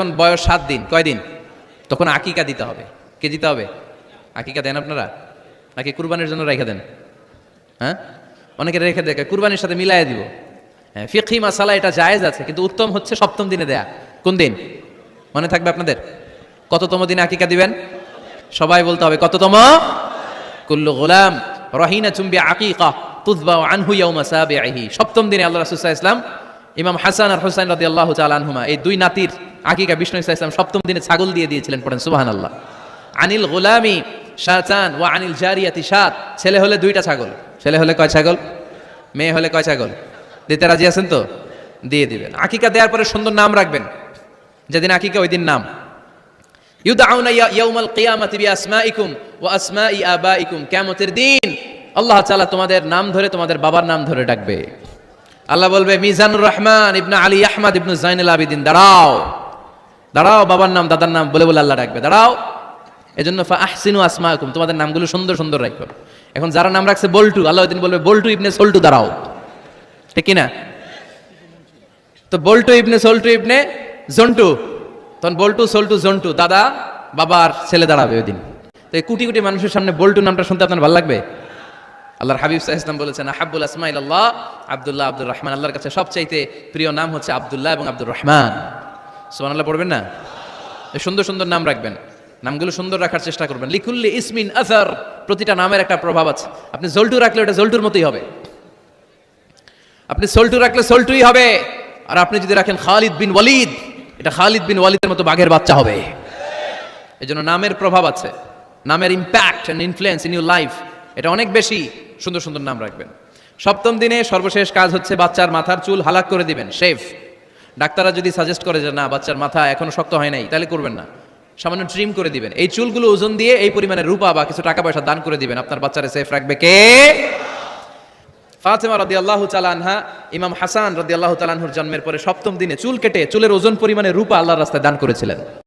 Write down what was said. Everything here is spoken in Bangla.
এখন বয়স 7 দিন, কয় দিন? তখন আকিকা দিতে হবে। কে দিতে হবে? আকিকা দেন আপনারা নাকি কুরবানির জন্য রেখে দেন? হ্যাঁ, অনেকে রেখে দেয়, কুরবানির সাথে মিলাইয়া দিব। হ্যাঁ, ফিকহি মাসালা এটা জায়েজ আছে, কিন্তু উত্তম হচ্ছে 7ম দিনে দেয়া। কোন দিন মনে থাকবে আপনাদের? কততম দিনে আকিকা দিবেন? সবাই বলতে হবে কততম? কুল্লু গোলাম রহিনাতুম বিআকিকা তুযবাউ আনহু ইয়াউমা সাবিহি। 7ম দিনে আল্লাহ রাসূল সাল্লাল্লাহু আলাইহি ওয়াসাল্লাম ইমাম হাসান আর হুসাইন রাদিয়াল্লাহু তাআলা আনহুমা এই দুই নাতির আকিকা বিষ্ণু সাল্লাল্লাহু আলাইহি ওয়াসাল্লাম 7ম দিনে ছাগল দিয়ে দিয়েছিলেন। পড়েন সুবহানাল্লাহ। আনিল গোলামি শাতান ওয়া আনিল জারিয়াতি শাত। ছেলে হলে 2টা ছাগল, ছেলে হলে কয় ছাগল, মেয়ে হলে কয় ছাগল? দিতে রাজি আছেন তো? দিয়ে দিবেন। আকিকা দেওয়ার পরে সুন্দর নাম রাখবেন। যেদিন আকিকা ওই দিন নাম ইউদআউনা ইয়াউমাল কিয়ামাতি বিআসমাইকুম ওয়া আসমাই আবাইকুম। কিয়ামতের দিন আল্লাহ তাআলা তোমাদের নাম ধরে তোমাদের বাবার নাম ধরে ডাকবে। আল্লাহ বলবে মিজানুর রহমান ইবনে আলী আহমদ ইবনে জাইনুল আবিদিন, দাঁড়াও দাঁড়াও, বাবার নাম দাদার নাম বলে বলে আল্লাহ ডাকবে, দাঁড়াও। এজন্য ফা আহসিনু আসমাকুম, তোমাদের নামগুলো সুন্দর সুন্দর রাখো। এখন যারা নাম রাখছে বল্টু, আল্লাহ ওই দিন বলবে বল্টু ইবনে সল্টু, দাঁড়াও। ঠিক কি না? তো বল্টু ইবনে সল্টু ইবনে জন্টু, তখন বল্টু সল্টু জন্টু, দাদা বাবার ছেলে দাঁড়াবে ওই দিন। তো এই কোটি কোটি মানুষের সামনে বল্টু নামটা শুনতে আপনার ভালো লাগবে? আল্লাহর হাবিব সাল্লাল্লাহু আলাইহি ওয়াসাল্লাম বলেছেন আহাব্বুল আসমা ইলাল্লাহ আব্দুল্লাহ আব্দুর রহমান। আল্লাহর কাছে সবচাইতে প্রিয় নাম হচ্ছে আব্দুল্লাহ এবং আব্দুর রহমান। সুবহানাল্লাহ পড়বেন না? এই সুন্দর সুন্দর নাম রাখবেন, নামগুলো সুন্দর রাখার চেষ্টা করবেন। লিকুল্লি ইসমিন আসার, প্রতিটা নামের একটা প্রভাব আছে। আপনি জল্টু রাখলে ওটা জল্টুর মতোই হবে, আপনি সল্টু রাখলে সল্টুই হবে। আর আপনি যদি রাখেন খালিদ বিন ওয়ালিদ, এটা খালিদ বিন ওয়ালিদের মতো বাঘের বাচ্চা হবে। এই জন্য নামের প্রভাব আছে, নামের impact and influence in your life এটা অনেক বেশি। সুন্দর সুন্দর নাম রাখবেন। 7ম দিনে সর্বশেষ কাজ হচ্ছে বাচ্চার মাথার চুল হালাক করে দিবেন, শেভ। ডাক্তাররা যদি সাজেস্ট করে যে না বাচ্চার মাথা এখনো শক্ত হয় নাই, তাহলে করবেন না, সামান্য ট্রিম করে দিবেন। এই চুলগুলো ওজন দিয়ে এই পরিমাণে রূপা বা কিছু টাকা পয়সা দান করে দিবেন। আপনার বাচ্চারে সেফ রাখবে কে? ফাতেমা রাদিয়াল্লাহু তাআলা আনহা ইমাম হাসান রাদিয়াল্লাহু তাআলা আনহুর জন্মের পরে 7ম দিনে চুল কেটে চুলের ওজন পরিমাণে রূপা আল্লাহর রাস্তায় দান করেছিলেন।